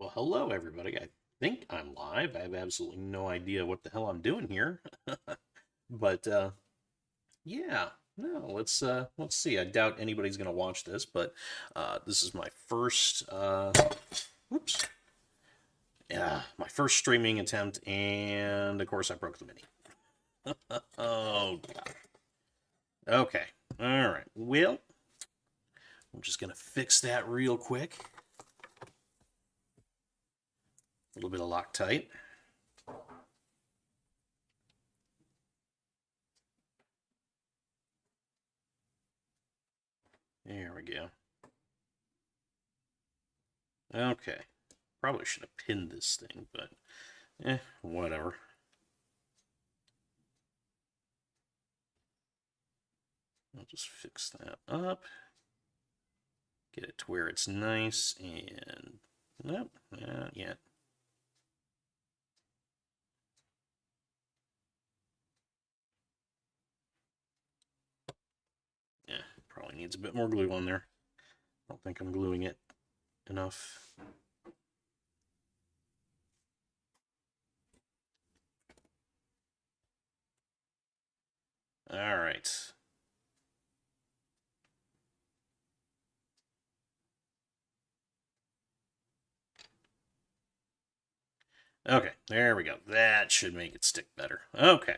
Well, hello everybody. I think I'm live. I have absolutely no idea what the hell I'm doing here. But yeah, no, let's see. I doubt anybody's gonna watch this, but this is my first whoops. Yeah, my first streaming attempt, and of course I broke the mini. Oh God. Okay. All right. Well, I'm just gonna fix that real quick. A little bit of Loctite. There we go. Okay. Probably should have pinned this thing, but whatever. I'll just fix that up. Get it to where it's nice and nope, not yet. Yeah, probably needs a bit more glue on there. I don't think I'm gluing it enough. All right. Okay, there we go. That should make it stick better. Okay.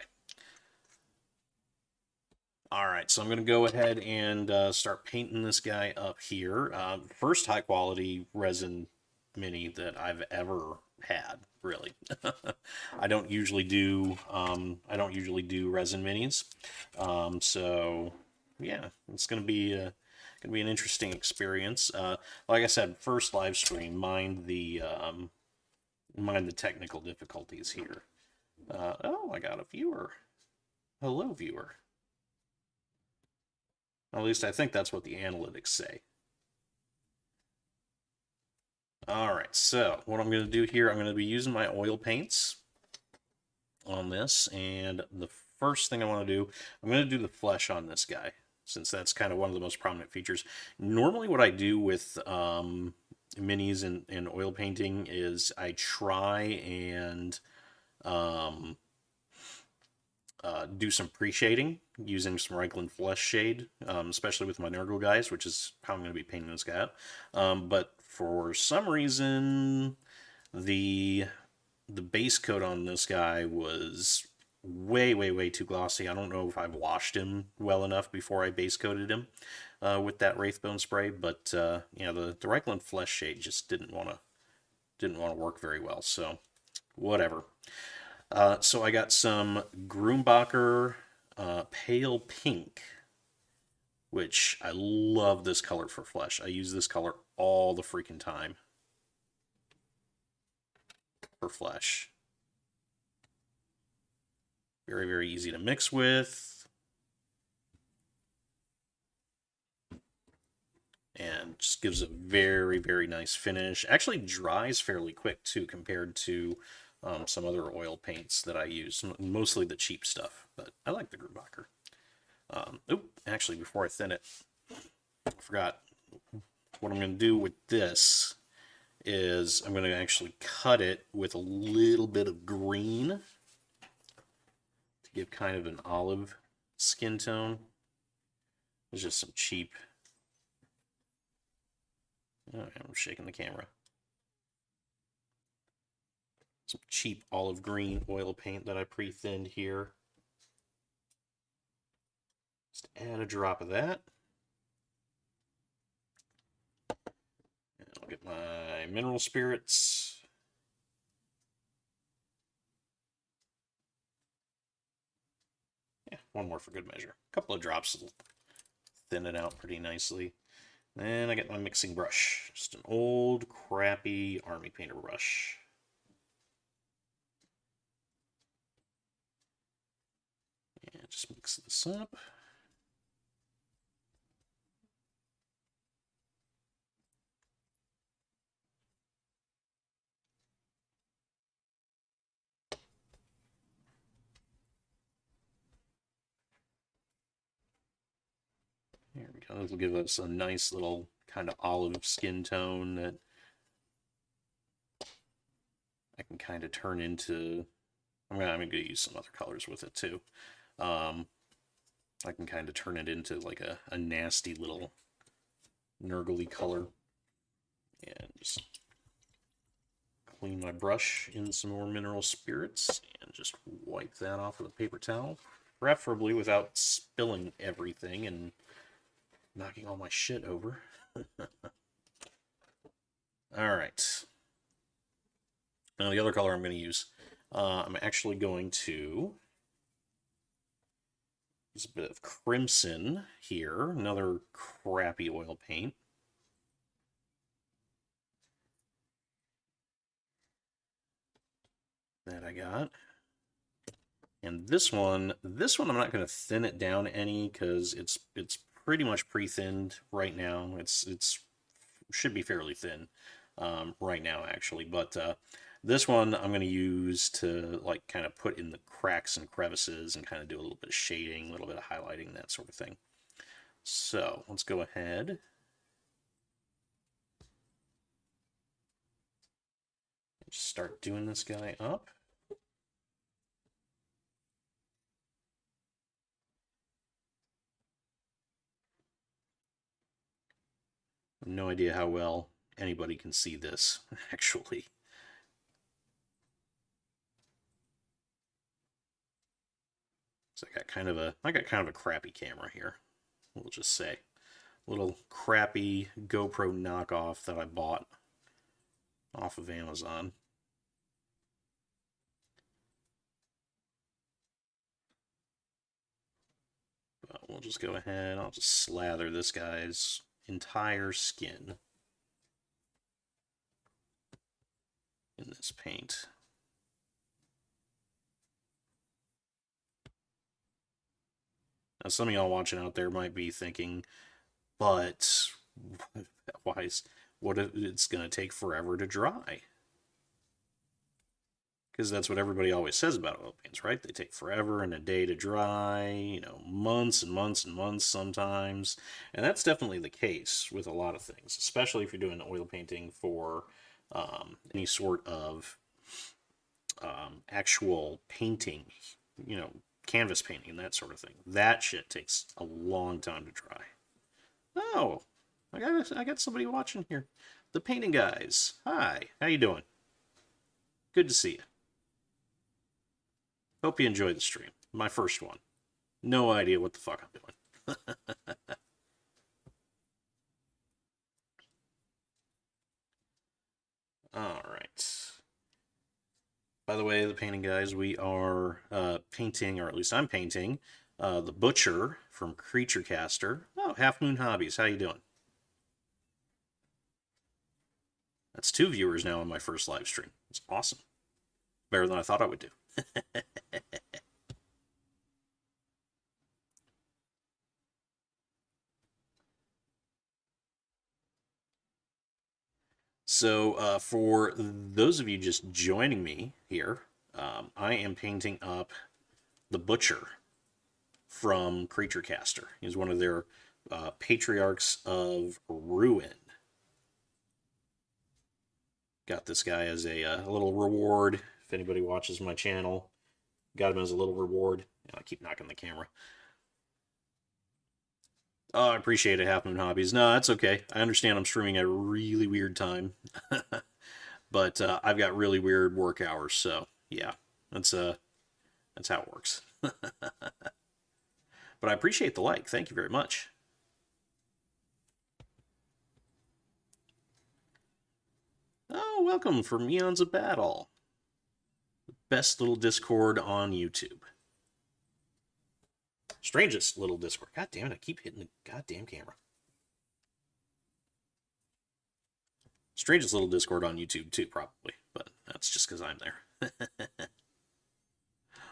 All right, so I'm going to go ahead and start painting this guy up here. First high quality resin mini that I've ever had, really. I don't usually do resin minis, so yeah, it's going to be an interesting experience. Like I said, first live stream. Mind the technical difficulties here. Oh, I got a viewer. Hello, viewer. At least I think that's what the analytics say. All right, so what I'm going to do here, I'm going to be using my oil paints on this, and the first thing I want to do, I'm going to do the flesh on this guy, since that's kind of one of the most prominent features. Normally what I do with minis and oil painting is I try and do some pre-shading using some Reikland Flesh shade, especially with my Nurgle guys, which is how I'm going to be painting this guy up. But for some reason, the base coat on this guy was way too glossy. I don't know if I've washed him well enough before I base coated him with that Wraithbone spray, but yeah, the Reikland Flesh shade just didn't want to work very well. So whatever. So I got some Groombacker Pale Pink, which I love this color for flesh. I use this color all the freaking time for flesh. Very easy to mix with. And just gives a very nice finish. Actually dries fairly quick too compared to some other oil paints that I use, mostly the cheap stuff, but I like the Groombacker. Actually, before I thin it, I forgot what I'm going to do with this is I'm going to actually cut it with a little bit of green to give kind of an olive skin tone. There's just some cheap... Oh, I'm shaking the camera. Some cheap olive green oil paint that I pre-thinned here. Just add a drop of that. And I'll get my mineral spirits. Yeah, one more for good measure. A couple of drops will thin it out pretty nicely. Then I get my mixing brush. Just an old, crappy army painter brush. And just mix this up. There we go. This will give us a nice little kind of olive skin tone that can kind of turn into... I'm gonna use some other colors with it too. I can kind of turn it into like a nasty little Nurgle color. And just clean my brush in some more mineral spirits and just wipe that off with a paper towel, preferably without spilling everything and knocking all my shit over. Alright. Now the other color I'm going to use, I'm actually going to use a bit of crimson here, another crappy oil paint. That I got. And this one I'm not going to thin it down any because it's pretty much pre-thinned right now. It's should be fairly thin right now actually, but this one I'm going to use to like kind of put in the cracks and crevices and kind of do a little bit of shading, a little bit of highlighting, that sort of thing. So let's go ahead. Just start doing this guy up. No idea how well anybody can see this, actually. So I got kind of a crappy camera here. We'll just say, a little crappy GoPro knockoff that I bought off of Amazon. But we'll just go ahead. I'll just slather this guy's entire skin in this paint. Now, some of y'all watching out there might be thinking, but what if it's going to take forever to dry? Because that's what everybody always says about oil paints, right? They take forever and a day to dry, you know, months and months and months sometimes. And that's definitely the case with a lot of things, especially if you're doing oil painting for any sort of actual painting, you know, canvas painting, that sort of thing. That shit takes a long time to dry. Oh, I got somebody watching here. The painting guys. Hi, how you doing? Good to see you. Hope you enjoyed the stream. My first one. No idea what the fuck I'm doing. Alright. By the way, the painting guys, we are painting, or at least I'm painting, the Butcher from Creature Caster. Oh, Half Moon Hobbies. How you doing? That's 2 viewers now on my first live stream. It's awesome. Better than I thought I would do. So for those of you just joining me here, I am painting up the Butcher from Creature Caster. He's one of their Patriarchs of Ruin. Got this guy as a little reward. If anybody watches my channel, got him as a little reward. I keep knocking the camera. Oh, I appreciate it, Half Moon Hobbies. No, that's okay. I understand I'm streaming at a really weird time. But I've got really weird work hours, so yeah, that's how it works. But I appreciate the like. Thank you very much. Oh, welcome from Eons of Battle. Best little Discord on YouTube. Strangest little Discord. God damn it, I keep hitting the goddamn camera. Strangest little Discord on YouTube too, probably. But that's just because I'm there.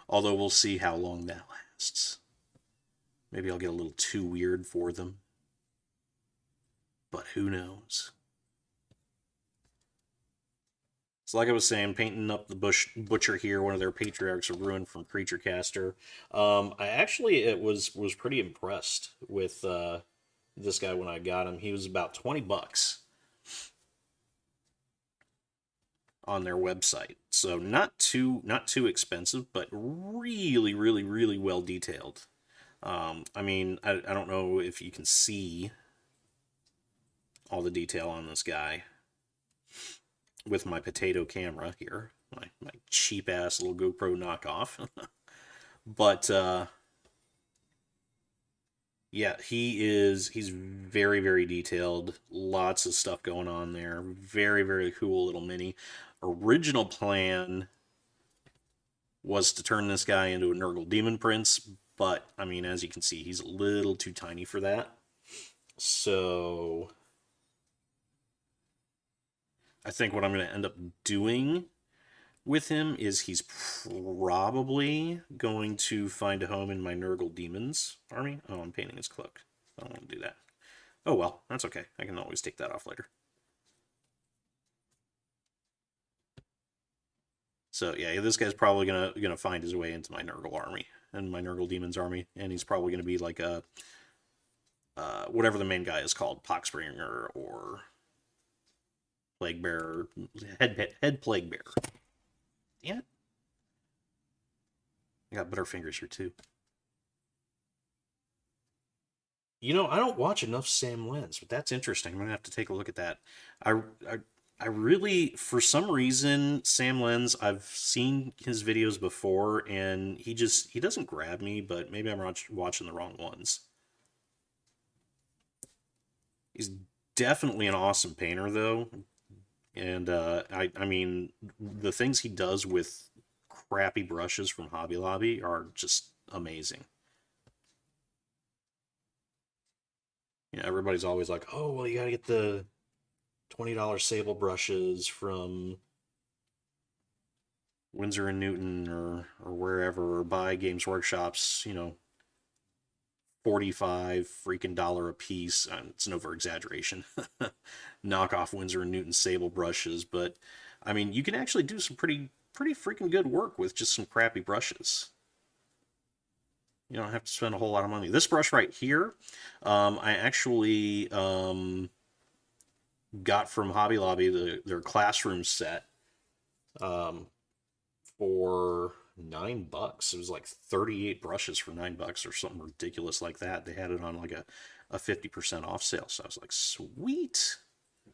Although we'll see how long that lasts. Maybe I'll get a little too weird for them. But who knows? So like I was saying, painting up the Butcher here, one of their Patriarchs of Ruin from Creature Caster. I actually was pretty impressed with this guy when I got him. He was about $20 on their website. So not too expensive, but really, really, really well detailed. I mean, I don't know if you can see all the detail on this guy with my potato camera here, my cheap ass little GoPro knockoff. But yeah, he's very, very detailed. Lots of stuff going on there. Very, very cool little mini. Original plan was to turn this guy into a Nurgle Demon Prince, but I mean, as you can see, he's a little too tiny for that. So I think what I'm going to end up doing with him is he's probably going to find a home in my Nurgle Demons army. Oh, I'm painting his cloak. I don't want to do that. Oh well, that's okay. I can always take that off later. So yeah, this guy's probably gonna find his way into my Nurgle army and my Nurgle Demons army, and he's probably gonna be like a whatever the main guy is called, Poxbringer or Plague Bearer, head Plague Bearer. Damn it! I got Butterfingers here too. You know, I don't watch enough Sam Lenz, but that's interesting. I'm gonna have to take a look at that. I really, for some reason, Sam Lenz, I've seen his videos before, and he doesn't grab me, but maybe I'm watching the wrong ones. He's definitely an awesome painter, though, and I mean, the things he does with crappy brushes from Hobby Lobby are just amazing. You know, everybody's always like, "Oh, well, you gotta get the $20 sable brushes from Winsor and Newton or wherever, or buy Games Workshop's, you know, 45 freaking dollar a piece." It's no over exaggeration. Knockoff Winsor and Newton sable brushes, but I mean, you can actually do some pretty freaking good work with just some crappy brushes. You don't have to spend a whole lot of money. This brush right here, I actually got from Hobby Lobby, their classroom set, for $9. It was like 38 brushes for $9 or something ridiculous like that. They had it on like a 50% off sale. So I was like, sweet. I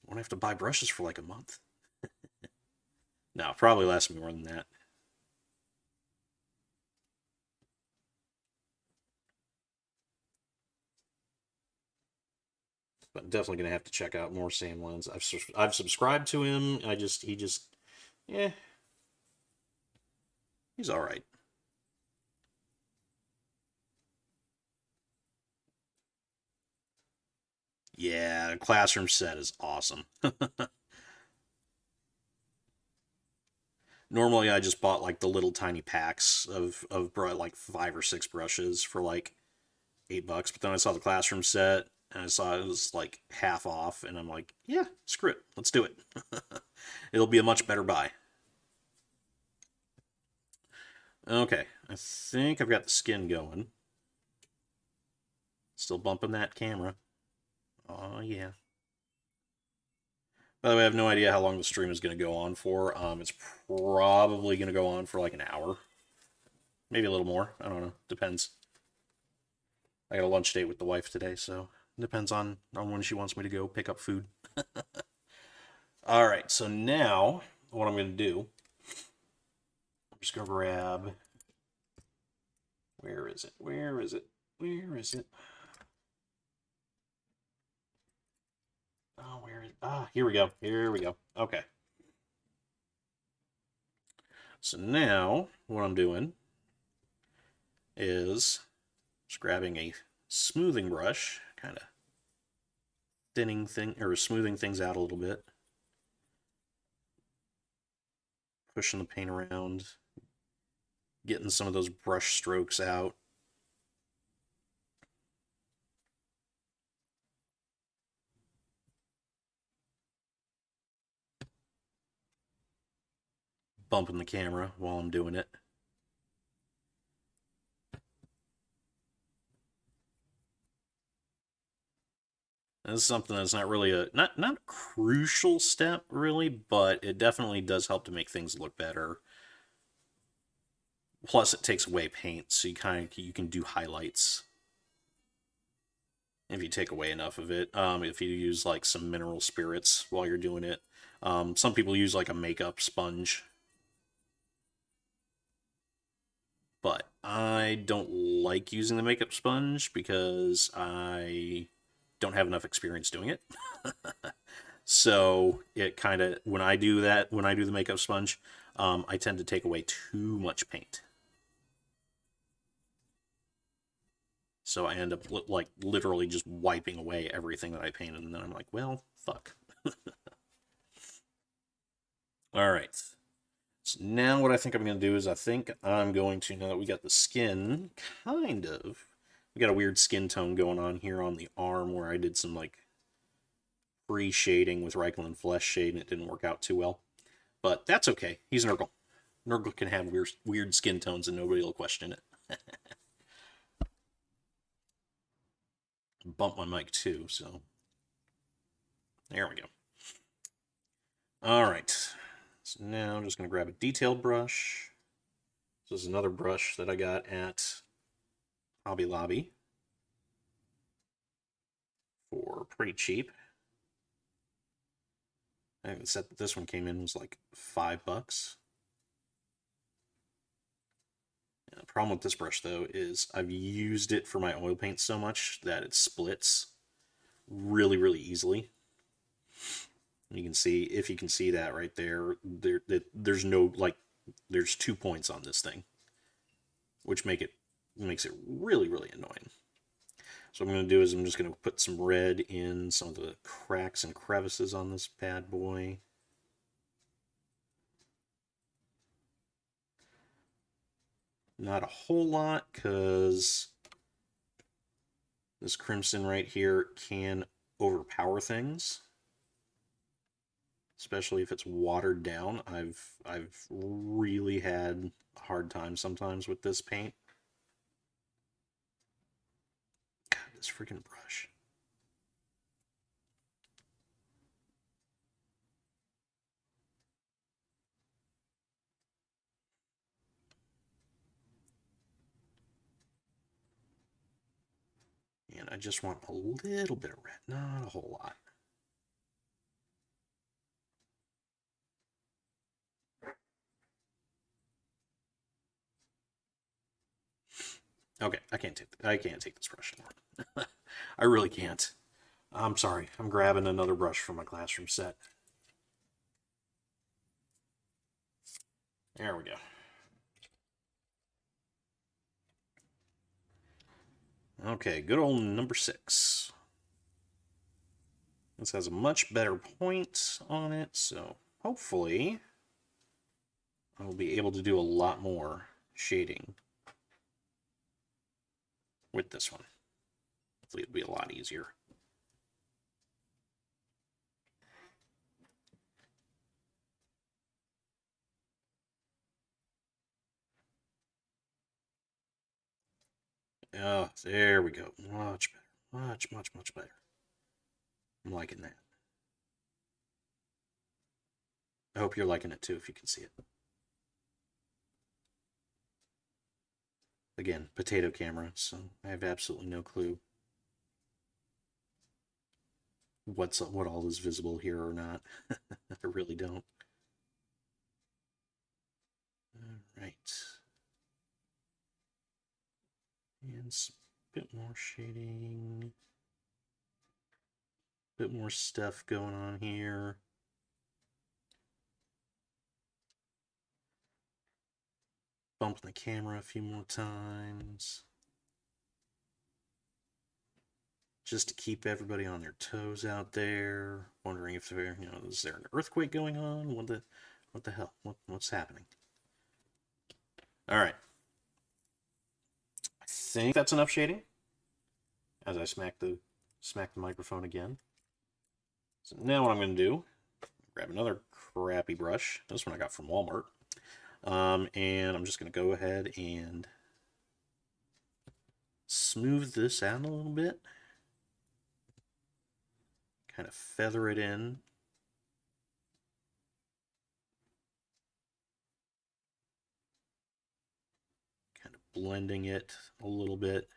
won't have to buy brushes for like a month. No, probably lasts me more than that. But I'm definitely gonna have to check out more Sam Lenz. I've subscribed to him. Yeah, he's all right. Yeah, classroom set is awesome. Normally, I just bought like the little tiny packs of like 5 or 6 brushes for like $8. But then I saw the classroom set and I saw it was like half off, and I'm like, yeah, screw it, let's do it. It'll be a much better buy. Okay, I think I've got the skin going. Still bumping that camera. Oh yeah. By the way, I have no idea how long the stream is going to go on for. It's probably going to go on for like an hour. Maybe a little more. I don't know. Depends. I got a lunch date with the wife today, so it depends on when she wants me to go pick up food. All right, so now what I'm going to do, I'm just going to grab, where is it? Where is it? Where is it? Oh, where is it? Ah, here we go. Here we go. Okay. So now what I'm doing is just grabbing a smoothing brush, kind of smoothing things out a little bit, pushing the paint around, getting some of those brush strokes out. Bumping the camera while I'm doing it. This is something that's not really not a crucial step, really, but it definitely does help to make things look better. Plus, it takes away paint, so you can do highlights if you take away enough of it. If you use like some mineral spirits while you're doing it. Some people use like a makeup sponge, but I don't like using the makeup sponge because I don't have enough experience doing it. So it kind of, when I do the makeup sponge, I tend to take away too much paint. So I end up like literally just wiping away everything that I painted, and then I'm like, well, fuck. All right. So now what I think I'm going to do is I think I'm going to, now that we got the skin, we got a weird skin tone going on here on the arm where I did some like pre-shading with Reikland Flesh Shade and it didn't work out too well. But that's okay. He's Nurgle. Nurgle can have weird skin tones and nobody will question it. Bump my mic too, so there we go. All right. So now I'm just going to grab a detailed brush. This is another brush that I got at Hobby Lobby for pretty cheap. I think the set that this one came in was like $5. And the problem with this brush, though, is I've used it for my oil paint so much that it splits really, really easily. You can see, if you can see that right there, there's no, like, there's 2 points on this thing, which makes it really, really annoying. So what I'm going to do is I'm just going to put some red in some of the cracks and crevices on this bad boy. Not a whole lot, because this crimson right here can overpower things, especially if it's watered down. I've really had a hard time sometimes with this paint. God, this freaking brush. And I just want a little bit of red, not a whole lot. Okay, I can't take this brush anymore. I really can't. I'm sorry. I'm grabbing another brush from my classroom set. There we go. Okay, good old number 6. This has a much better point on it, so hopefully I will be able to do a lot more shading with this one. Hopefully it'll be a lot easier. Oh, there we go. Much better. Much, much, much better. I'm liking that. I hope you're liking it too, if you can see it. Again, potato camera, so I have absolutely no clue what all is visible here or not. I really don't. All right. And a bit more shading. A bit more stuff going on here. Bumping the camera a few more times. Just to keep everybody on their toes out there, wondering if there, is there an earthquake going on? What the hell? What's happening? All right. I think that's enough shading. As I smack the microphone again. So now what I'm going to do, grab another crappy brush. This one I got from Walmart. And I'm just going to go ahead and smooth this out a little bit. kind of feather it in. Kind of blending it a little bit.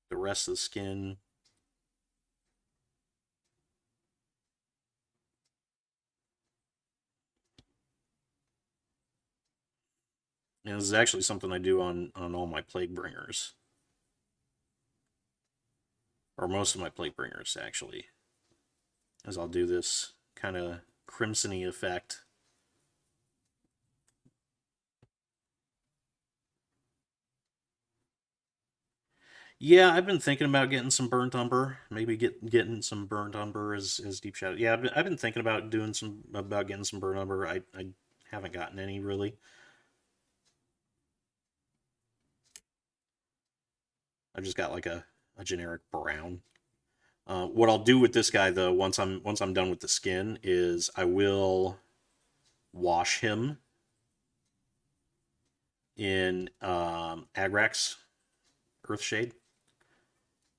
The rest of the skin. And this is actually something I do on all my plague bringers. Or most of my plague bringers, actually. As I'll do this kind of crimson-y effect. Yeah, I've been thinking about getting some burnt umber. Maybe getting some burnt umber as deep shadow. Yeah, I've been thinking about getting some burnt umber. I haven't gotten any really. I've just got like a generic brown. What I'll do with this guy though, once I'm done with the skin, is I will wash him in Agrax Earthshade.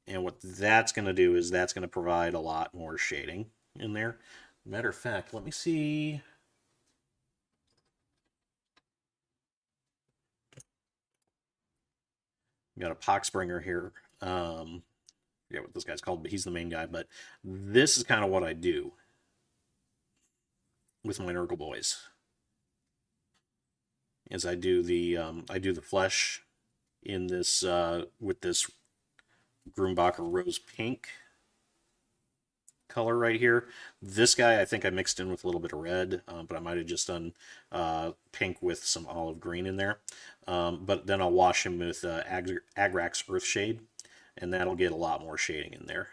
And what that's going to do is that's going to provide a lot more shading in there. Matter of fact, let me see. Got a Poxbringer here. Forget what this guy's called, but he's the main guy. But this is kind of what I do with my Nurgle boys. Is I do the flesh in this with this Groombacker rose pink color right here. This guy I think I mixed in with a little bit of red, but I might have just done pink with some olive green in there. But then I'll wash him with Agrax Earthshade, and that'll get a lot more shading in there.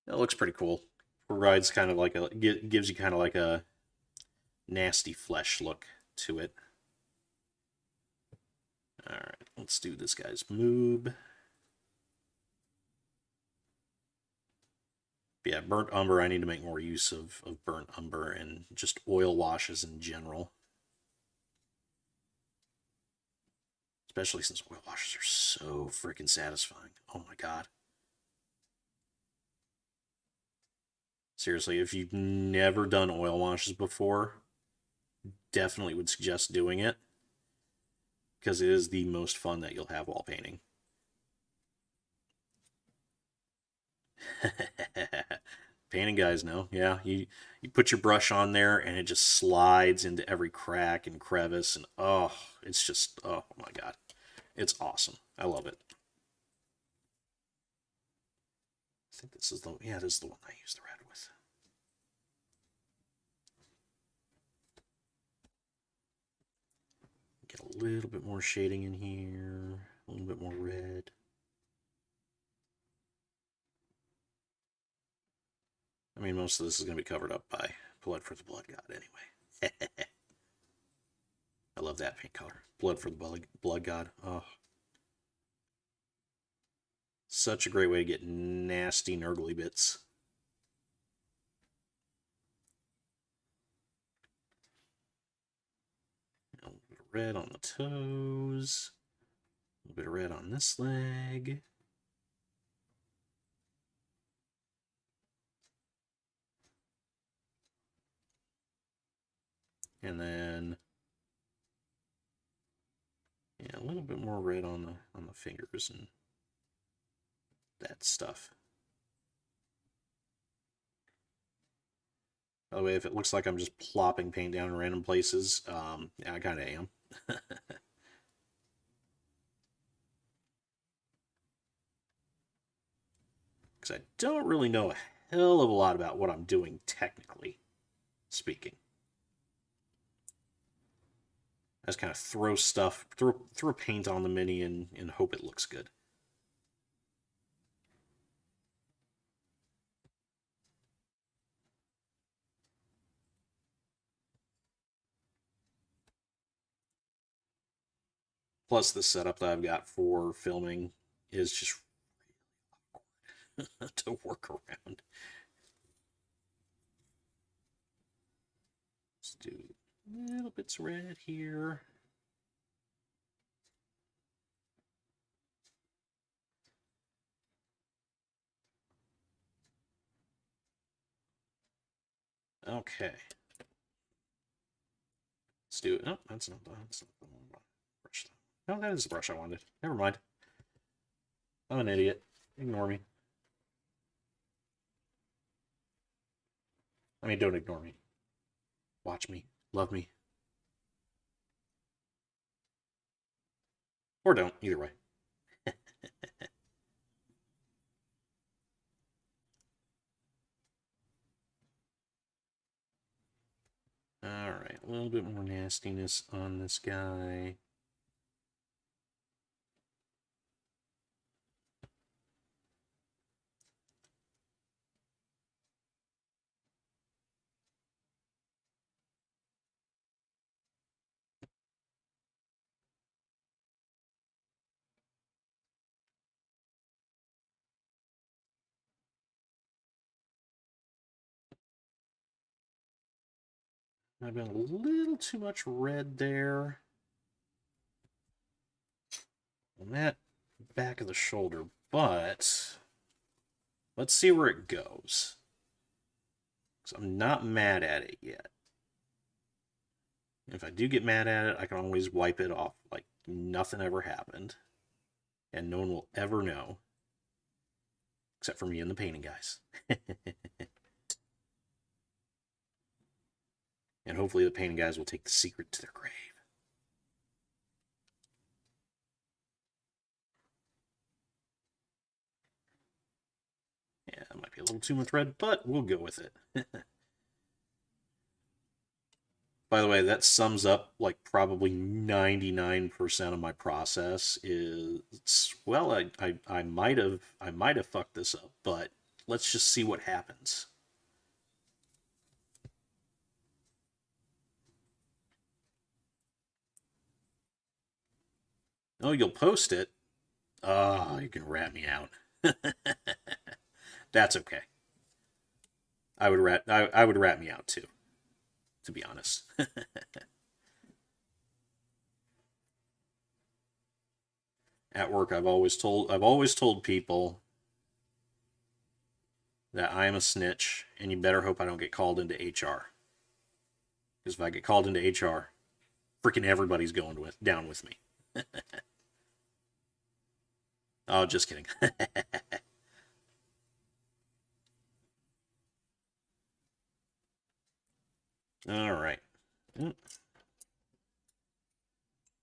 It looks pretty cool. Provides kind of like gives you kind of like a nasty flesh look to it. Alright, let's do this guy's moob. Yeah, burnt umber, I need to make more use of burnt umber and just oil washes in general. Especially since oil washes are so freaking satisfying. Oh my god. Seriously, if you've never done oil washes before, definitely would suggest doing it. Because it is the most fun that you'll have while painting. Painting guys know. Yeah, you put your brush on there and it just slides into every crack and crevice, and oh, it's just, oh my god. It's awesome. I love it. I think this is the, yeah, this is the one I used the red with. Get a little bit more shading in here, a little bit more red. I mean, most of this is going to be covered up by Blood for the Blood God anyway. I love that paint color. Blood for the Blood God. Oh. Such a great way to get nasty Nurgly bits. A little bit of red on the toes. A little bit of red on this leg. And then yeah, a little bit more red on the fingers and that stuff. By the way, if it looks like I'm just plopping paint down in random places, yeah, I kind of am. Because I don't really know a hell of a lot about what I'm doing technically speaking. I just kind of throw stuff, throw paint on the mini and hope it looks good. Plus, the setup that I've got for filming is just to work around. Let's do little bits red here. Okay. Let's do it. Oh, that's not the brush. No, that is the brush I wanted. Never mind. I'm an idiot. Ignore me. I mean, don't ignore me. Watch me. Love me. Or don't. Either way. Alright, a little bit more nastiness on this guy. I've been a little too much red there. On that back of the shoulder, but let's see where it goes. Because I'm not mad at it yet. If I do get mad at it, I can always wipe it off like nothing ever happened. And no one will ever know. Except for me and the painting guys. And hopefully the painting guys will take the secret to their grave. Yeah, it might be a little too much red, but we'll go with it. By the way, that sums up like probably 99% of my process is, well, I might have fucked this up, but let's just see what happens. Oh, you'll post it? Oh, you can rat me out. That's okay. I would rat me out too, to be honest. At work, I've always told people that I am a snitch, and you better hope I don't get called into HR. Because if I get called into HR, freaking everybody's going down with me. Oh, just kidding. All right.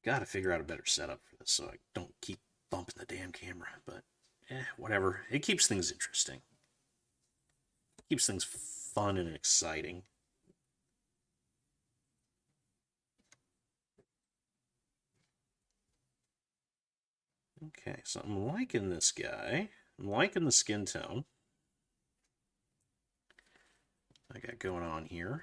Gotta figure out a better setup for this so I don't keep bumping the damn camera. But, whatever. It keeps things interesting. Keeps things fun and exciting. Okay, so I'm liking this guy. I'm liking the skin tone I got going on here.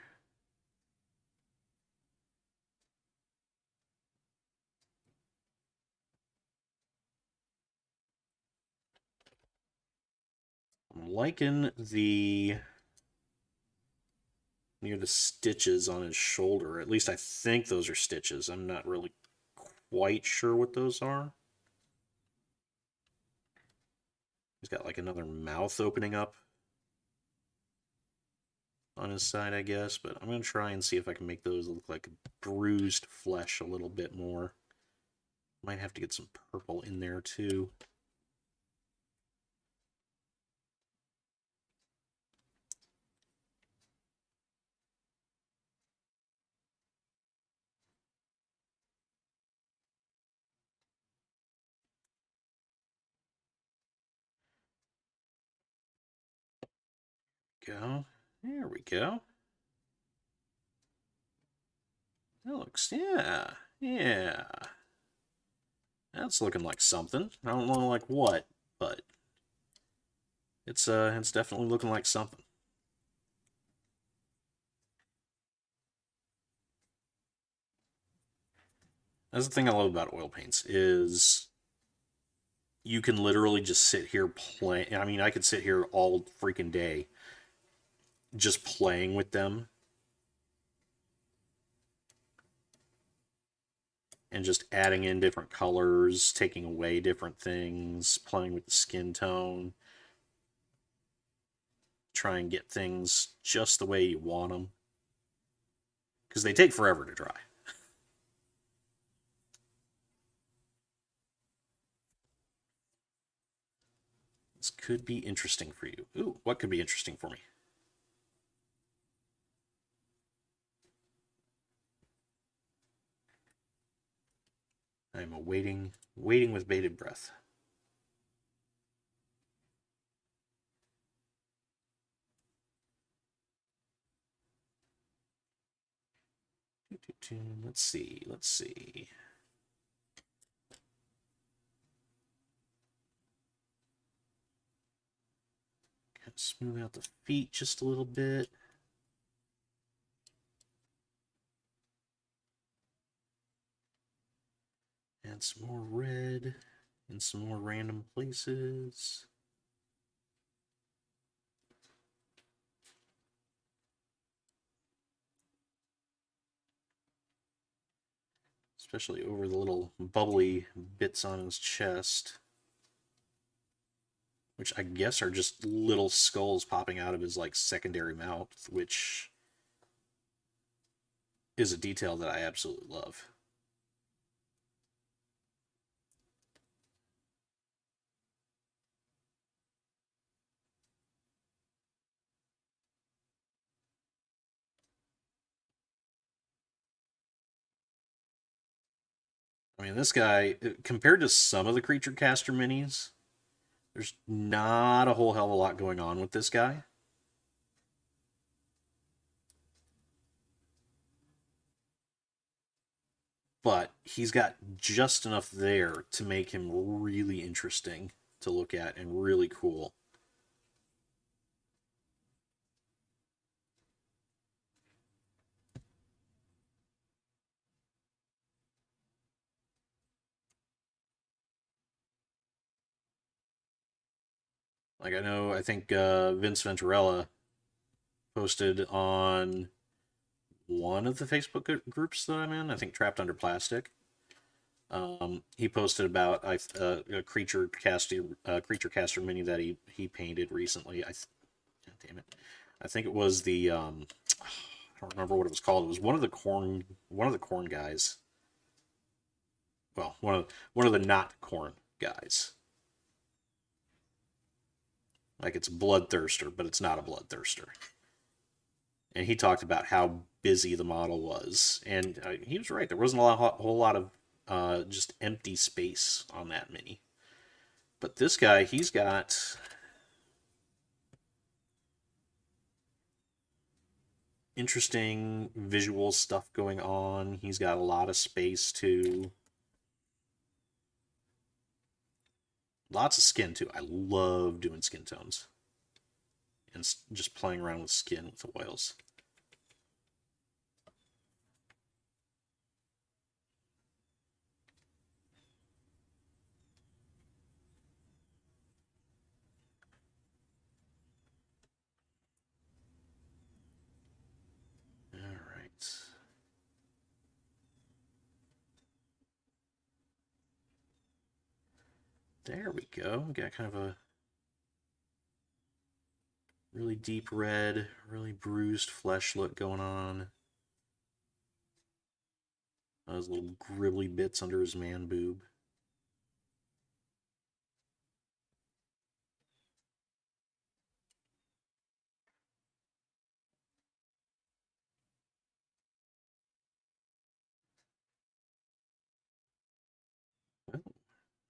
I'm liking the near the stitches on his shoulder. At least I think those are stitches. I'm not really quite sure what those are. He's got like another mouth opening up on his side, I guess, but I'm going to try and see if I can make those look like bruised flesh a little bit more. Might have to get some purple in there too. Go. There we go. That looks, yeah. That's looking like something. I don't know like what, but it's definitely looking like something. That's the thing I love about oil paints is you can literally just sit here play. I mean, I could sit here all freaking day just playing with them and just adding in different colors, taking away different things, playing with the skin tone. try and get things just the way you want them, because they take forever to dry. This could be interesting for you. Ooh, what could be interesting for me? I'm waiting with bated breath. Let's see. Smooth out the feet just a little bit. Add some more red in some more random places. Especially over the little bubbly bits on his chest, which I guess are just little skulls popping out of his like secondary mouth, which is a detail that I absolutely love. I mean, this guy, compared to some of the Creature Caster minis, there's not a whole hell of a lot going on with this guy. But he's got just enough there to make him really interesting to look at and really cool. Like, I think Vince Venturella posted on one of the Facebook groups that I'm in, I think Trapped Under Plastic. He posted about a creature caster mini that he painted recently. Damn it, I think it was the I don't remember what it was called. It was one of the corn guys. Well, one of the not corn guys. Like, it's a bloodthirster, but it's not a bloodthirster. And he talked about how busy the model was, and he was right. There wasn't whole lot of just empty space on that mini. But this guy, he's got interesting visual stuff going on. He's got a lot of space too. Lots of skin too. I love doing skin tones and just playing around with skin with the oils. All right. There we go. We got kind of a really deep red, really bruised flesh look going on. Those little gribbly bits under his man boob. Well,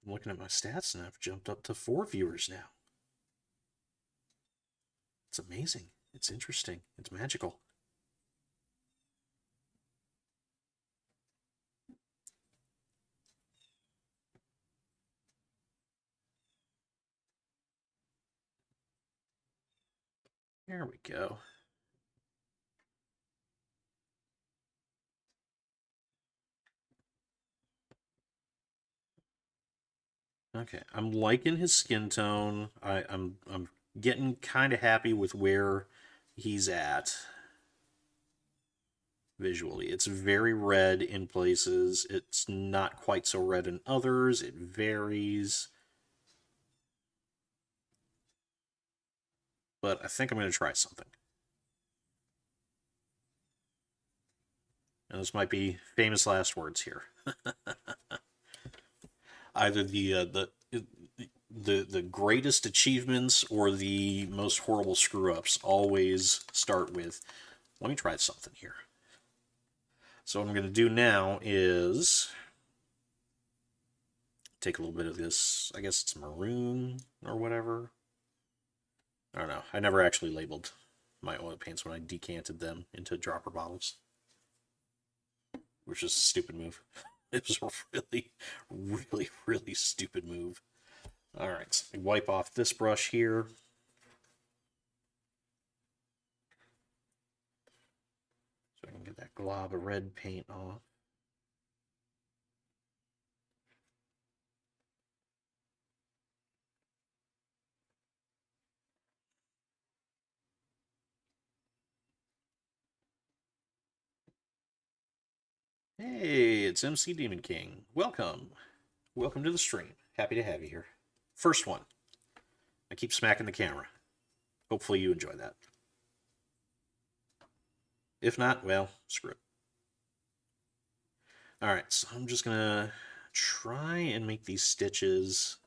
I'm looking at my stats and I've jumped up to 4 viewers now. It's amazing. It's interesting. It's magical. There we go. Okay, I'm liking his skin tone. I'm getting kind of happy with where he's at visually. It's very red in places. It's not quite so red in others. It varies. but I think I'm going to try something. And this might be famous last words here. Either the greatest achievements or the most horrible screw-ups always start with, let me try something here. So what I'm going to do now is take a little bit of this, I guess it's maroon or whatever. I don't know. I never actually labeled my oil paints when I decanted them into dropper bottles, which is a stupid move. It was a really, really, really stupid move. All right, so wipe off this brush here. So I can get that glob of red paint off. Hey, it's MC Demon King. Welcome. Welcome to the stream. Happy to have you here. First one. I keep smacking the camera. Hopefully you enjoy that. If not, well, screw it. Alright, so I'm just going to try and make these stitches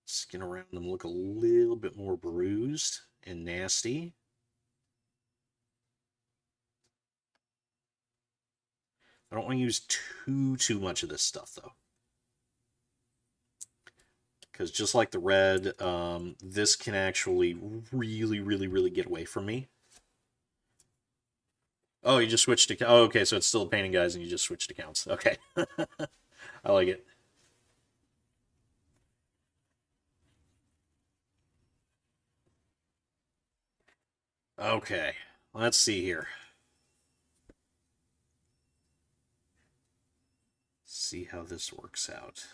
skin around them look a little bit more bruised and nasty. I don't want to use too much of this stuff, though. Because just like the red, this can actually really get away from me. Oh, you just switched to... Oh, okay, so it's still painting guys and you just switched accounts. Okay. I like it. Okay, let's see here. See how this works out.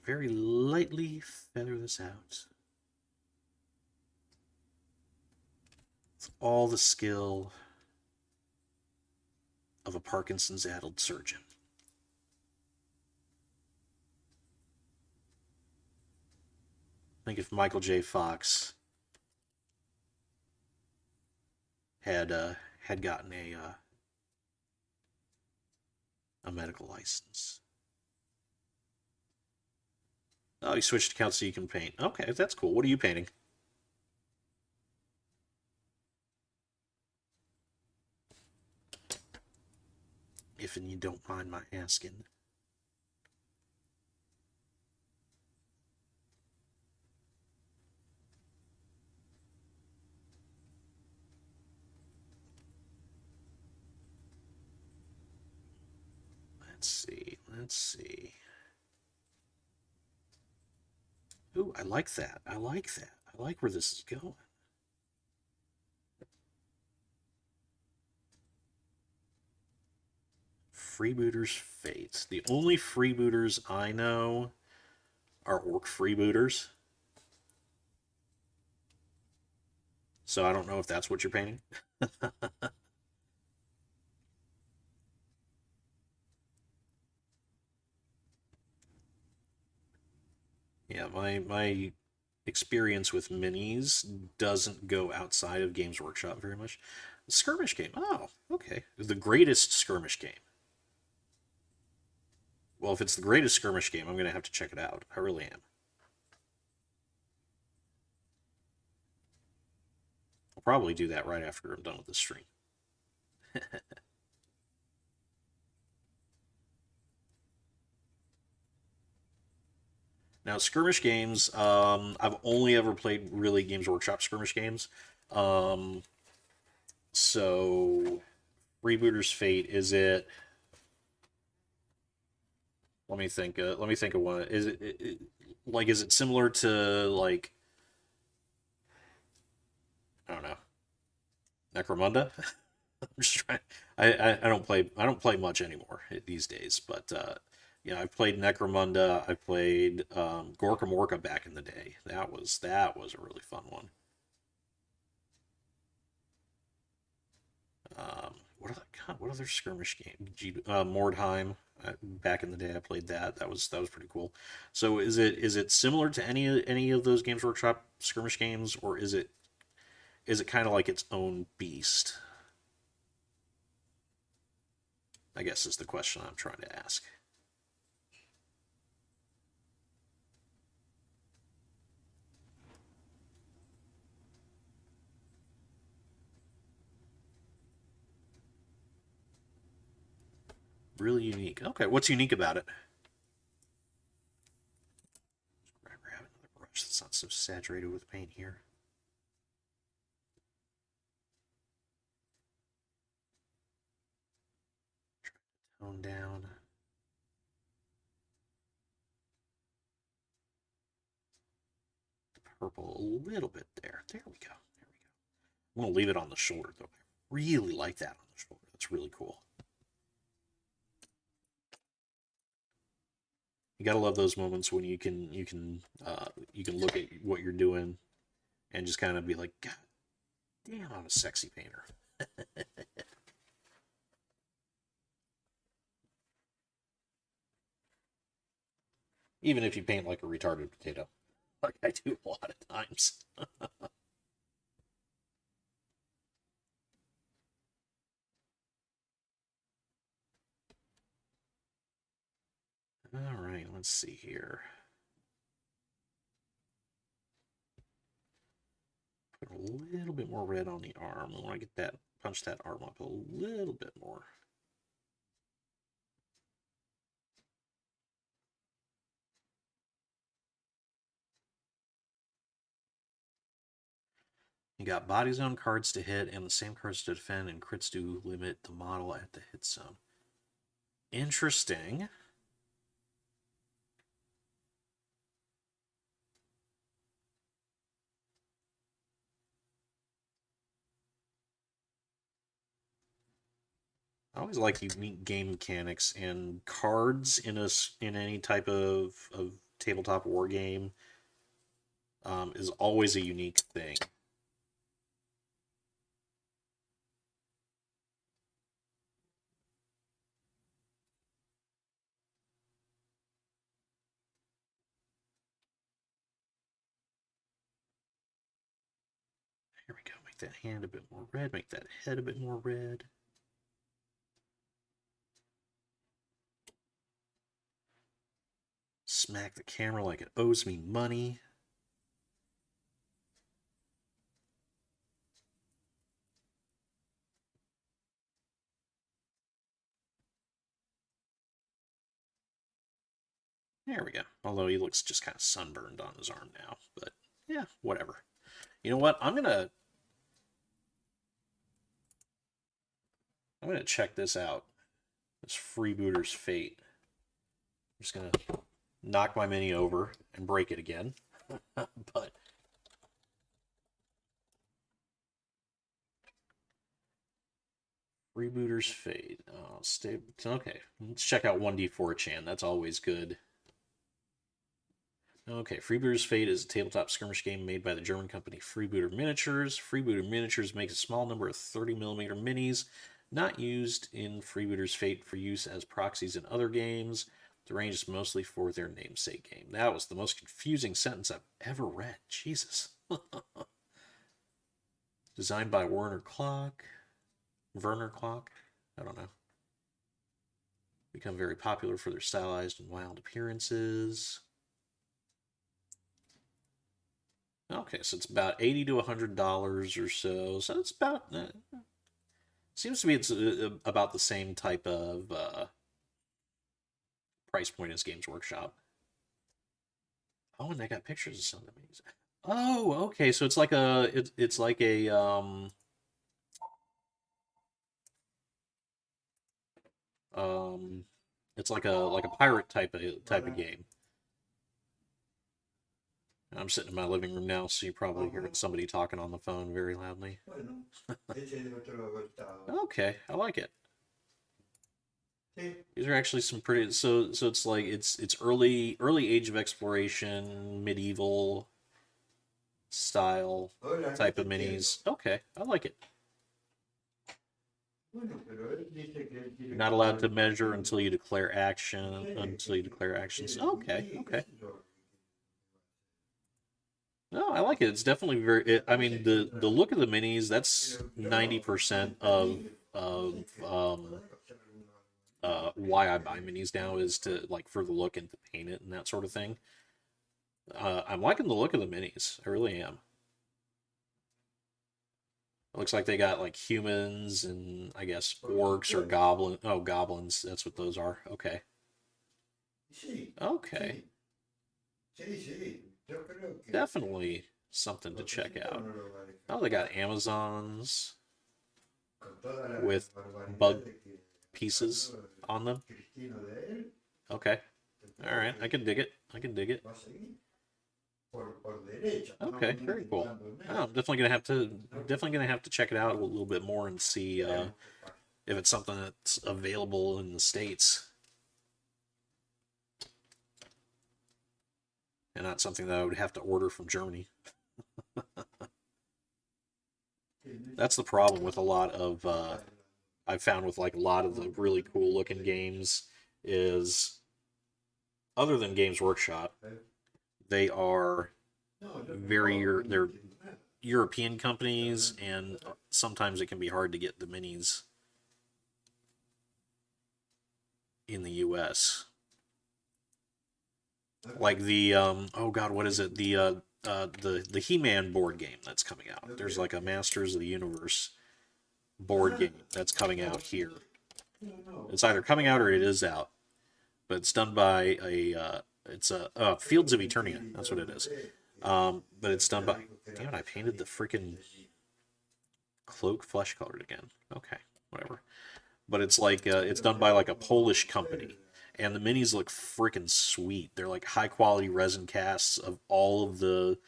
Very lightly feather this out. With all the skill of a Parkinson's-addled surgeon. I think if Michael J. Fox had gotten a medical license. Oh, you switched accounts so you can paint. Okay, that's cool. What are you painting? If and you don't mind my asking. Let's see. Ooh, I like that. I like that. I like where this is going. Freebooters Fates. The only freebooters I know are orc freebooters. So I don't know if that's what you're painting. Yeah, my experience with minis doesn't go outside of Games Workshop very much. Skirmish game. Oh, okay. The greatest skirmish game. Well, if it's the greatest skirmish game, I'm going to have to check it out. I really am. I'll probably do that right after I'm done with this stream. Now, skirmish games, I've only ever played really Games Workshop skirmish games. So, Freebooter's Fate, is it... Let me think of one. Is is it similar to, like... I don't know. Necromunda? I'm just trying... I don't play much anymore these days, but... yeah, I've played Necromunda. I played Gorka Morka back in the day. That was a really fun one. other skirmish game? Mordheim. Back in the day, I played that. That was pretty cool. So is it similar to any of those Games Workshop skirmish games, or is it kind of like its own beast? I guess is the question I'm trying to ask. Really unique. Okay, what's unique about it? Grab another brush that's not so saturated with paint here. Try to tone down. The purple a little bit there. There we go. There we go. I'm gonna leave it on the shoulder though. I really like that on the shoulder. That's really cool. You gotta love those moments when you can look at what you're doing and just kind of be like, God damn, I'm a sexy painter. Even if you paint like a retarded potato, like I do a lot of times. All right, let's see here. Put a little bit more red on the arm. I want to get that, punch that arm up a little bit more. You got body zone cards to hit and the same cards to defend, and crits do limit the model at the hit zone. Interesting. I always like unique game mechanics, and cards in any type of tabletop war game is always a unique thing. Here we go. Make that hand a bit more red. Make that head a bit more red. Smack the camera like it owes me money. There we go. Although he looks just kind of sunburned on his arm now. But yeah, whatever. You know what? I'm gonna check this out. This Freebooter's Fate. I'm just gonna knock my mini over and break it again. But Freebooter's Fate. Oh, okay. Let's check out 1D4 Chan. That's always good. Okay, Freebooter's Fate is a tabletop skirmish game made by the German company Freebooter Miniatures. Freebooter Miniatures makes a small number of 30mm minis, not used in Freebooter's Fate for use as proxies in other games. The range is mostly for their namesake game. That was the most confusing sentence I've ever read. Jesus. Designed by Werner Klock. I don't know. Become very popular for their stylized and wild appearances. Okay, so it's about $80 to $100 or so. So it's about seems to be it's about the same type of price point as Games Workshop. Oh, and they got pictures of some of the minis. Oh, okay. So it's like it's like a it's like a pirate type of game. I'm sitting in my living room now, so you probably hear somebody talking on the phone very loudly. Okay, I like it. These are actually some pretty. So it's like it's early Age of Exploration, medieval style type of minis. Okay, I like it. You're not allowed to measure until you declare action. Until you declare actions. Okay, okay. No, I like it. It's definitely I mean, the look of the minis. That's 90% of why I buy minis now is to like for the look and to paint it and that sort of thing. I'm liking the look of the minis. I really am. It looks like they got like humans and I guess orcs or goblin. Oh, goblins. That's what those are. Okay. Okay. Definitely something to check out. Oh, they got Amazons with bug pieces on them. Okay. All right. I can dig it. I can dig it. Okay, very cool. Oh, I'm definitely gonna have to check it out a little bit more and see if it's something that's available in the States and not something that I would have to order from Germany. That's the problem with a lot of I've found with like a lot of the really cool looking games is other than Games Workshop, they are they're European companies, and sometimes it can be hard to get the minis in the U.S. Like the oh god, what is it? The He-Man board game that's coming out. There's like a Masters of the Universe board game that's coming out here. It's either coming out or it is out, but it's done by it's a Fields of Eternia. That's what it is. But it's done by. Damn it! I painted the freaking cloak flesh colored again. Okay, whatever. But it's like it's done by like a Polish company, and the minis look freaking sweet. They're like high quality resin casts of all of the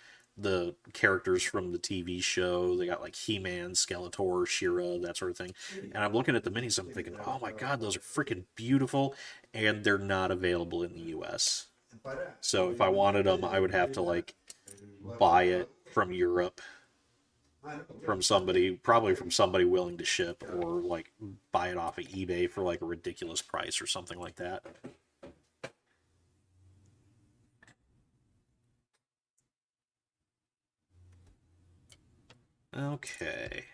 characters from the TV show. They got like He-Man, Skeletor, She-Ra, that sort of thing. And I'm looking at the minis, I'm thinking, oh my god, those are freaking beautiful, and they're not available in the U.S. So if I wanted them, I would have to like buy it from Europe from somebody, probably from somebody willing to ship, or like buy it off of eBay for like a ridiculous price or something like that. Okay.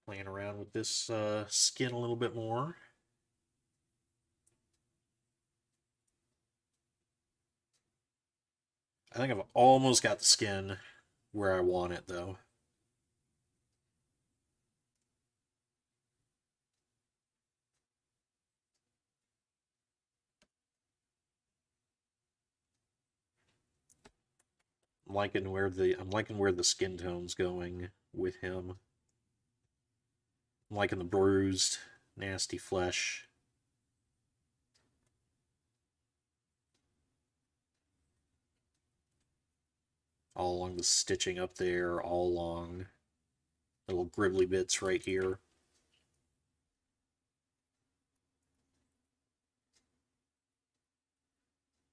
Playing around with this skin a little bit more. I think I've almost got the skin where I want it, though. I'm liking where the skin tone's going with him. I'm liking the bruised, nasty flesh. All along the stitching up there, all along little gribbly bits right here.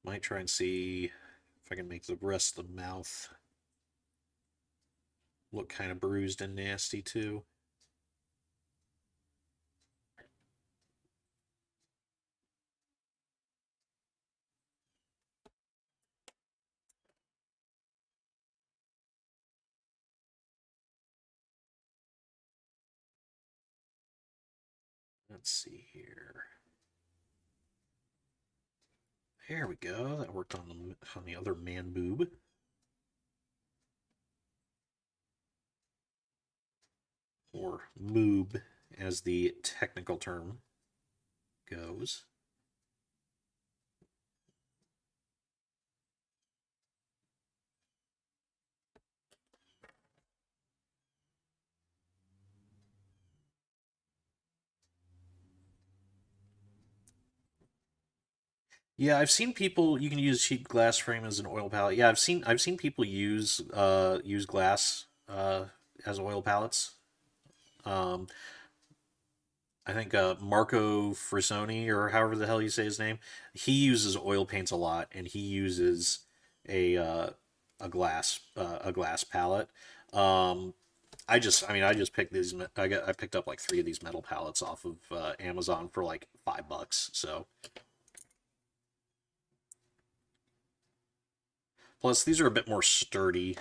Might try and see if I can make the rest of the mouth look kind of bruised and nasty too. Let's see here. There we go. That worked on the other man boob. Or moob, as the technical term goes. Yeah, I've seen people. You can use cheap glass frame as an oil palette. Yeah, I've seen people use glass as oil palettes. Um, I think Marco Frisoni, or however the hell you say his name, he uses oil paints a lot, and he uses a glass palette. I just picked these. I picked up like 3 of these metal pallets off of Amazon for like $5. So plus these are a bit more sturdy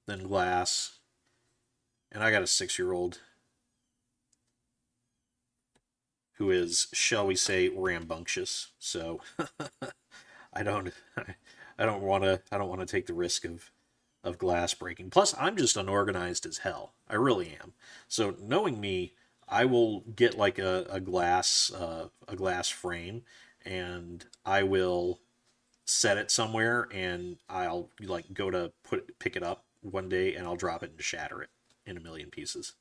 than glass, and I got a 6-year-old who is, shall we say, rambunctious. So I don't want to take the risk of glass breaking. Plus, I'm just unorganized as hell. I really am. So knowing me, I will get like a glass frame, and I will set it somewhere, and I'll like go to pick it up one day, and I'll drop it and shatter it in a million pieces.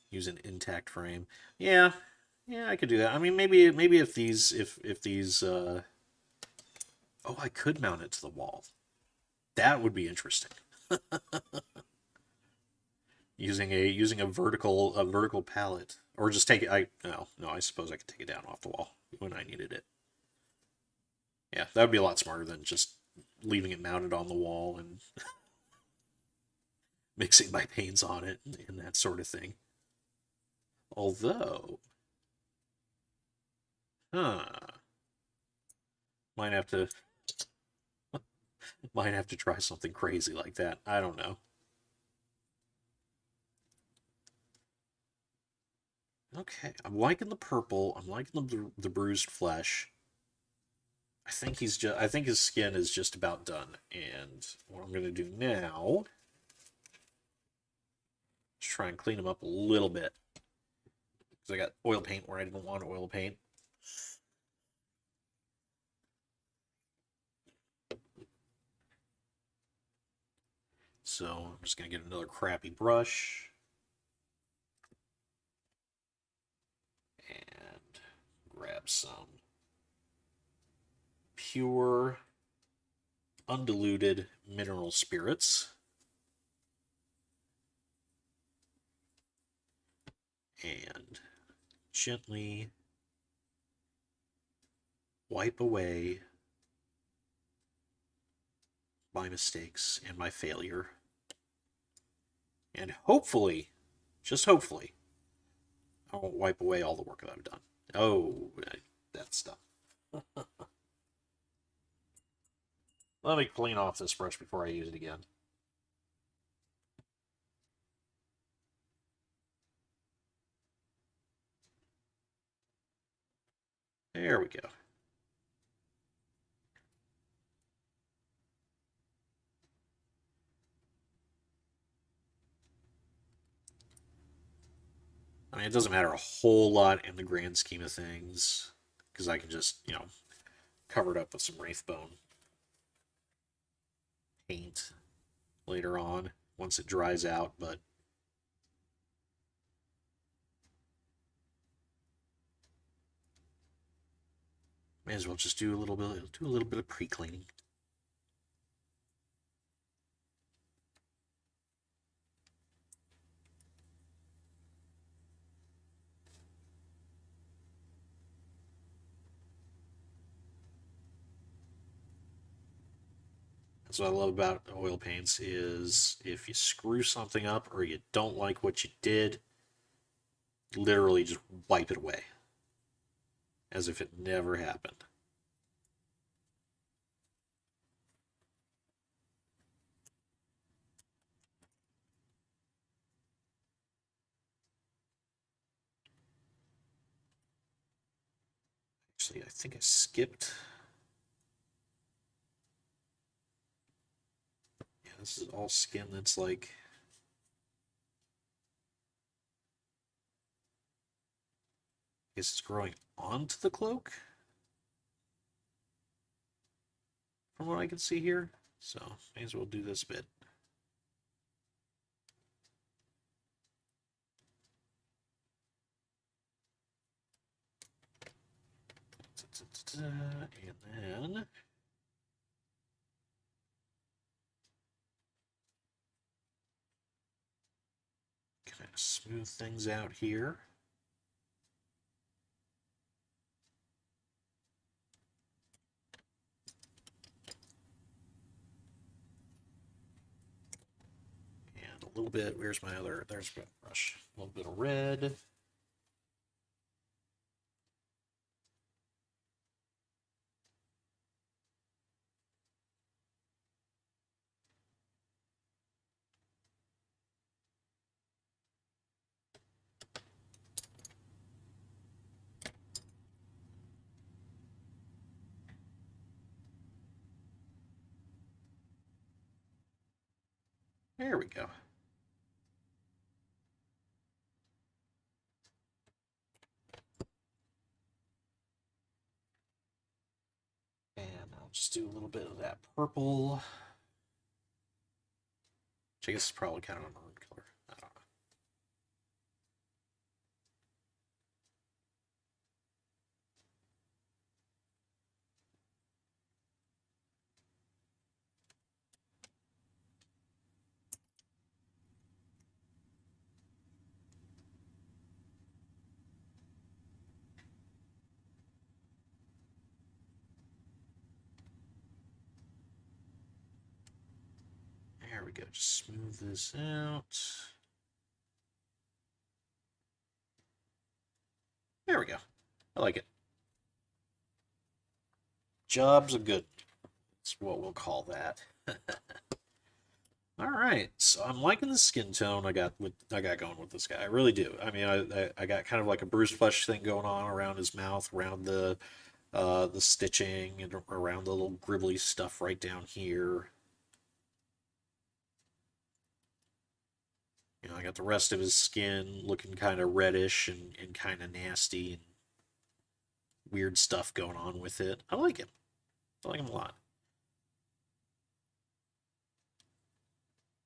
Use an intact frame. Yeah, yeah, I could do that. I mean, maybe if these oh, I could mount it to the wall. That would be interesting. using a vertical pallet, or just take it. No, I suppose I could take it down off the wall when I needed it. Yeah, that would be a lot smarter than just leaving it mounted on the wall and mixing my paints on it and that sort of thing. Although, might have to try something crazy like that. I don't know. Okay, I'm liking the purple. I'm liking the bruised flesh. I think his skin is just about done. And what I'm gonna do now is try and clean him up a little bit, because I got oil paint where I didn't want oil paint. So I'm just gonna get another crappy brush and grab some pure, undiluted mineral spirits. And gently wipe away my mistakes and my failure. And hopefully, just hopefully, I won't wipe away all the work that I've done. Oh, that's done. Let me clean off this brush before I use it again. There we go. I mean, it doesn't matter a whole lot in the grand scheme of things, because I can just, cover it up with some Wraithbone paint later on once it dries out, but may as well just do a little bit of pre-cleaning. That's what I love about oil paints, is if you screw something up or you don't like what you did, literally just wipe it away as if it never happened. Actually, I think I skipped. Yeah, this is all skin that's like... I guess it's growing onto the cloak, from what I can see here. So, may as well do this bit. And then... kind of smooth things out here. a little bit. Where's my other? There's my brush. A little bit of red. There we go. And I'll just do a little bit of that purple. Which I guess is probably kind of a maroon color. I don't know. There we go. Just smooth this out. There we go. I like it. Job's a good. That's what we'll call that. All right, so I'm liking the skin tone I got going with this guy. I really do. I mean, I got kind of like a Bruce Flesh thing going on around his mouth, around the stitching, and around the little gribbly stuff right down here. You know, I got the rest of his skin looking kind of reddish and kind of nasty and weird stuff going on with it. I like him. I like him a lot.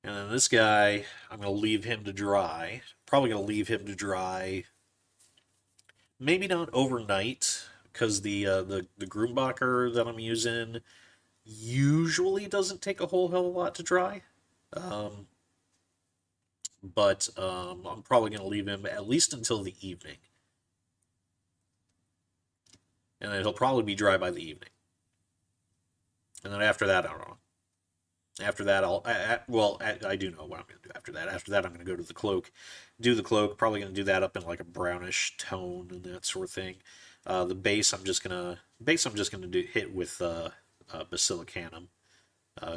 And then this guy, I'm going to leave him to dry. Probably going to leave him to dry. Maybe not overnight, because the Groombacker that I'm using usually doesn't take a whole hell of a lot to dry. But I'm probably going to leave him at least until the evening. And then he'll probably be dry by the evening. And then after that, I don't know. After that, I do know what I'm going to do after that. After that, I'm going to go to the cloak, do the cloak. Probably going to do that up in like a brownish tone and that sort of thing. The base, I'm just gonna hit with basilicanum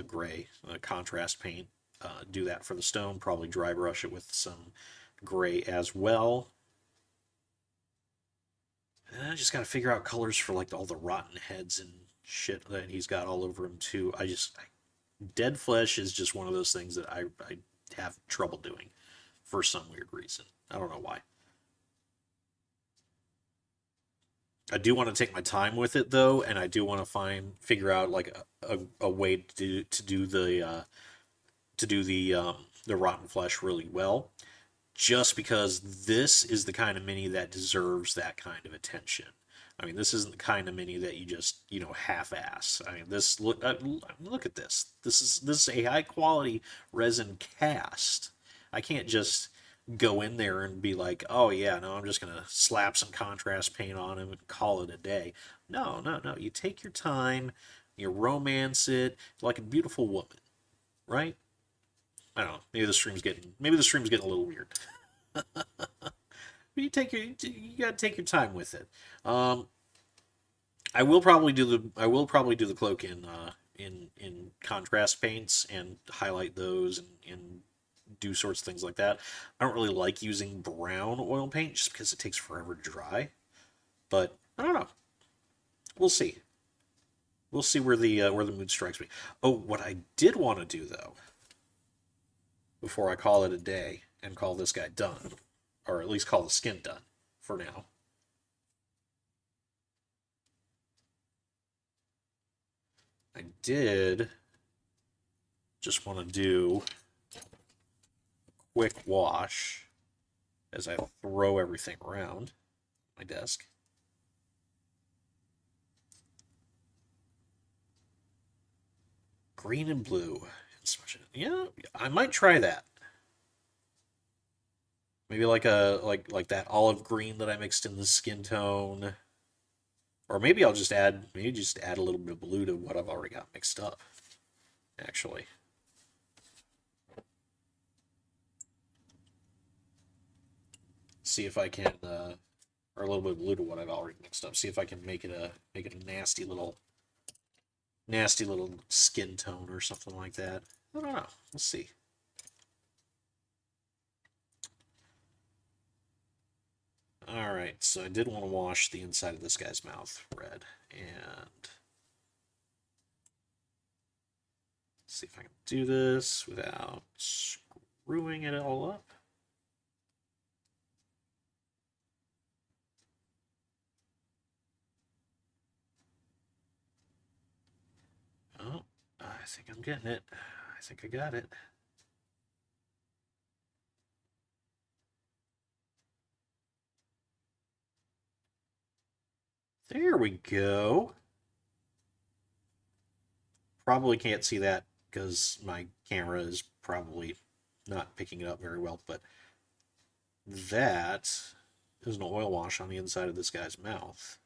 gray contrast paint. Do that for the stone. Probably dry brush it with some gray as well. And I just got to figure out colors for like all the rotten heads and shit that he's got all over him too. Dead flesh is just one of those things that I have trouble doing for some weird reason. I don't know why. I do want to take my time with it though, and I do want to figure out like a way to do the rotten flesh really well. Just because this is the kind of mini that deserves that kind of attention. I mean, this isn't the kind of mini that you just, half-ass. I mean, look at this. This is a high-quality resin cast. I can't just go in there and be like, oh yeah, no, I'm just gonna slap some contrast paint on him and call it a day. No. You take your time, you romance it like a beautiful woman, right? I don't know. Maybe the stream's getting a little weird. You gotta take your time with it. I will probably do the cloak in contrast paints and highlight those and do sorts of things like that. I don't really like using brown oil paint just because it takes forever to dry. But I don't know. We'll see. We'll see where the mood strikes me. Oh, what I did want to do though, before I call it a day and call this guy done, or at least call the skin done for now. I did just want to do a quick wash as I throw everything around my desk. Green and blue. Yeah, I might try that. Maybe like that olive green that I mixed in the skin tone. Or maybe I'll just add a little bit of blue to what I've already got mixed up. Actually. See if I can, or a little bit of blue to what I've already mixed up. See if I can make it a nasty little skin tone or something like that. I don't know. Let's see. All right, so I did want to wash the inside of this guy's mouth red, and see if I can do this without screwing it all up. Oh, I think I'm getting it. I think I got it. There we go. Probably can't see that because my camera is probably not picking it up very well, but that is an oil wash on the inside of this guy's mouth.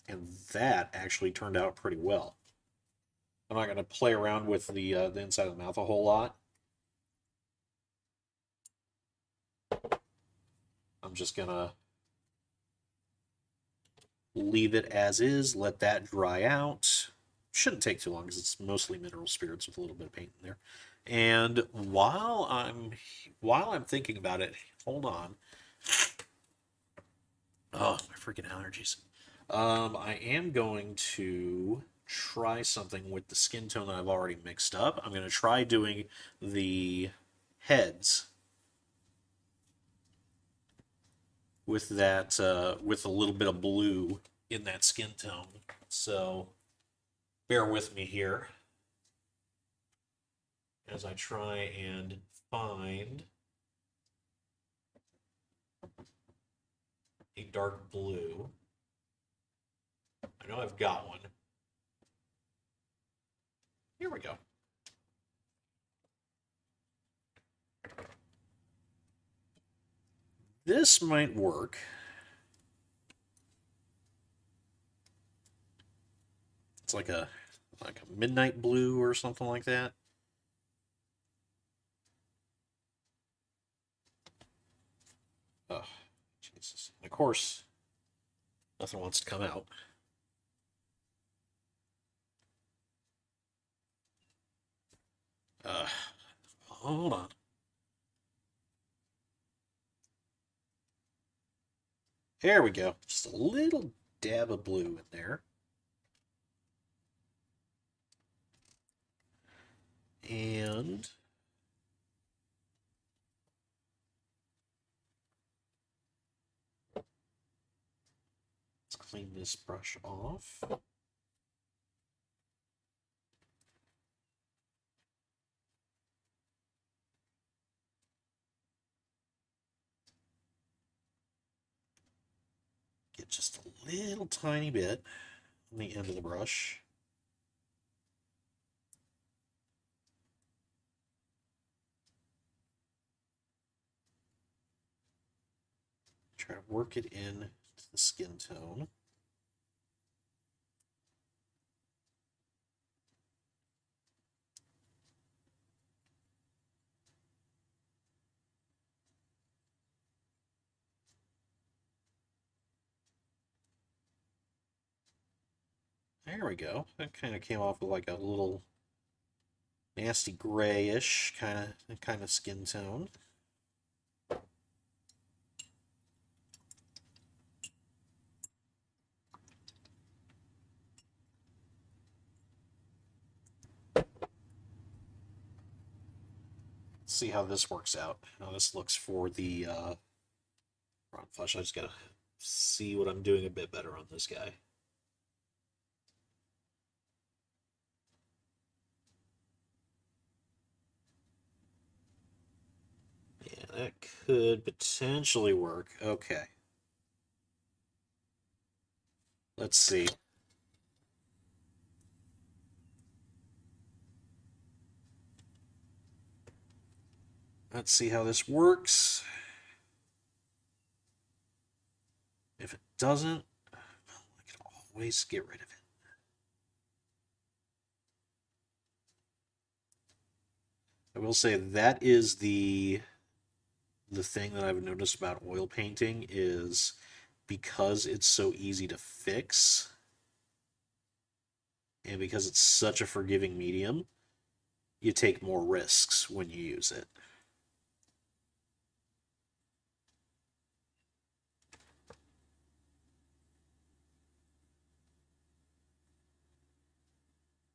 And that actually turned out pretty well. I'm not going to play around with the inside of the mouth a whole lot. I'm just going to leave it as is, let that dry out. Shouldn't take too long because it's mostly mineral spirits with a little bit of paint in there. And while I'm thinking about it, hold on. Oh, my freaking allergies. I am going to try something with the skin tone that I've already mixed up. I'm going to try doing the heads with that, with a little bit of blue in that skin tone. So bear with me here as I try and find a dark blue. I know I've got one. Here we go. This might work. It's like a midnight blue or something like that. Oh, Jesus. And of course, nothing wants to come out. Hold on. There we go. Just a little dab of blue in there. And let's clean this brush off. Get just a little tiny bit on the end of the brush. Try to work it in to the skin tone. There we go. That kind of came off with like a little nasty grayish kind of skin tone. See how this works out. How this looks for the front flush. I just gotta see what I'm doing a bit better on this guy. Yeah, that could potentially work. Okay. Let's see. Let's see how this works. If it doesn't, well, I can always get rid of it. I will say that is the the thing that I've noticed about oil painting is because it's so easy to fix and because it's such a forgiving medium, you take more risks when you use it.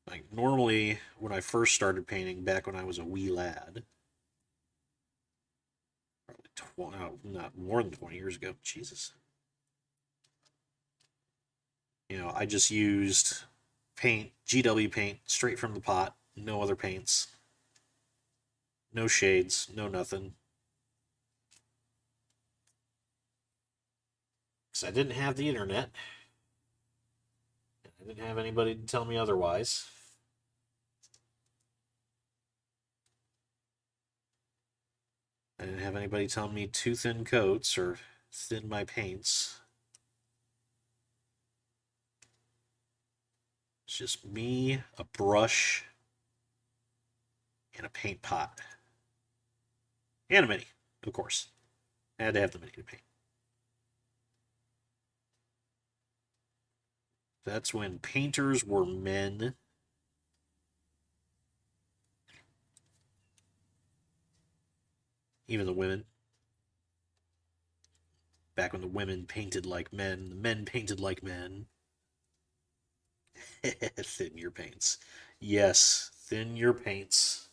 Like normally when I first started painting back when I was a wee lad, probably not more than 20 years ago, Jesus. You know, I just used paint, GW paint, straight from the pot, no other paints, no shades, no nothing. Because I didn't have the internet. I didn't have anybody to tell me otherwise. I didn't have anybody tell me too thin coats or thin my paints. It's just me, a brush, and a paint pot. And a mini, of course. I had to have the mini to paint. That's when painters were men. Even the women. Back when the women painted like men, the men painted like men. Thin your paints. Yes, thin your paints.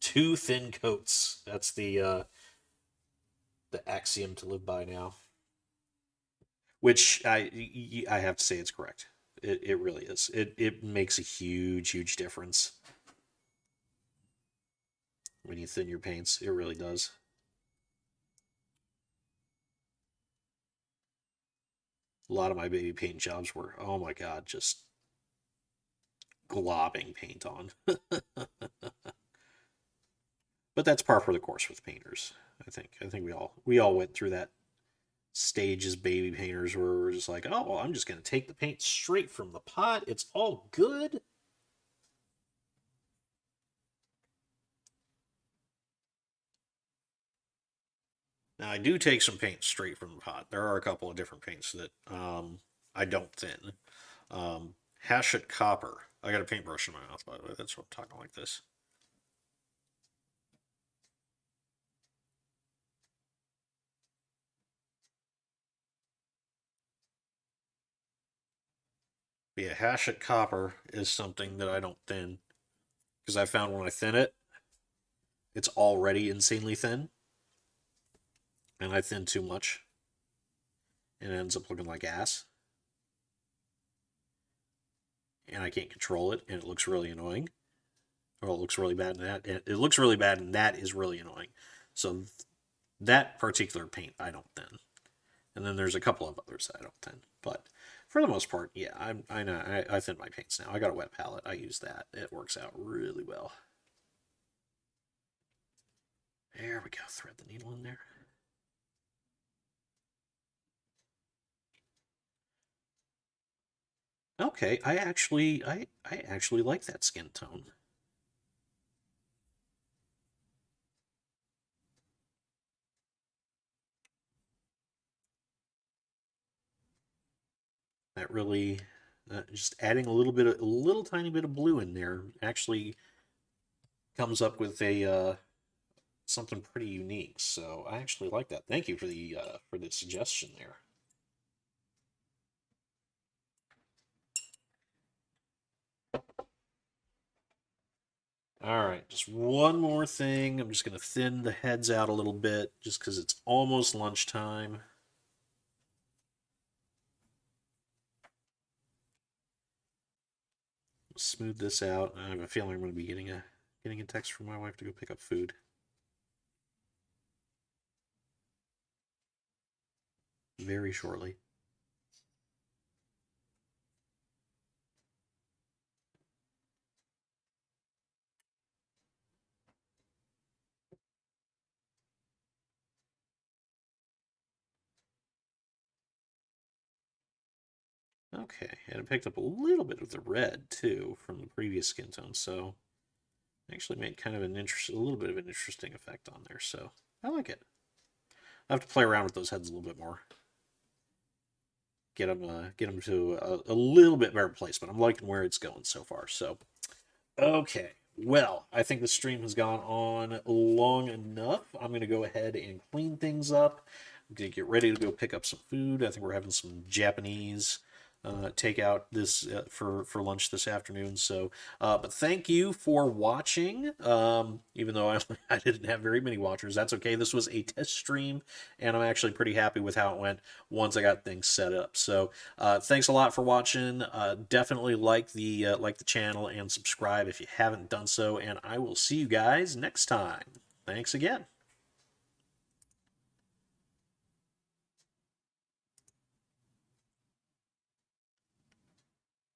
2 thin coats. That's the axiom to live by now. Which I have to say it's correct. It really is. It makes a huge difference when you thin your paints. It really does. A lot of my baby paint jobs were, oh my god, just globbing paint on. But that's par for the course with painters. I think we all went through that stage as baby painters where we're just like, oh, well, I'm just going to take the paint straight from the pot. It's all good. Now, I do take some paint straight from the pot. There are a couple of different paints that I don't thin. Hachette copper. I got a paintbrush in my mouth, by the way. That's what I'm talking like this. But yeah, Hachette copper is something that I don't thin because I found when I thin it, it's already insanely thin, and I thin too much, and it ends up looking like ass. And I can't control it, and it looks really annoying. Or it looks really bad, and it looks really bad, and that is really annoying. So that particular paint I don't thin, and then there's a couple of others that I don't thin. But for the most part, yeah, I know I thin my paints now. I got a wet palette. I use that. It works out really well. There we go. Thread the needle in there. Okay, I actually like that skin tone. That really just adding a little tiny bit of blue in there actually comes up with a something pretty unique. So I actually like that. Thank you for the suggestion there. All right, just one more thing. I'm just going to thin the heads out a little bit just because it's almost lunchtime. Smooth this out. I have a feeling I'm going to be getting a text from my wife to go pick up food. Very shortly. Okay, and it picked up a little bit of the red too from the previous skin tone, so actually made kind of a little bit of an interesting effect on there. So I like it. I have to play around with those heads a little bit more. Get them to a little bit better placement. I'm liking where it's going so far. So, okay. Well, I think the stream has gone on long enough. I'm going to go ahead and clean things up. I'm going to get ready to go pick up some food. I think we're having some Japanese takeout this for lunch this afternoon. So, but thank you for watching. Even though I didn't have very many watchers, that's okay. This was a test stream, and I'm actually pretty happy with how it went once I got things set up. So, thanks a lot for watching. Definitely like the channel and subscribe if you haven't done so, and I will see you guys next time. Thanks again.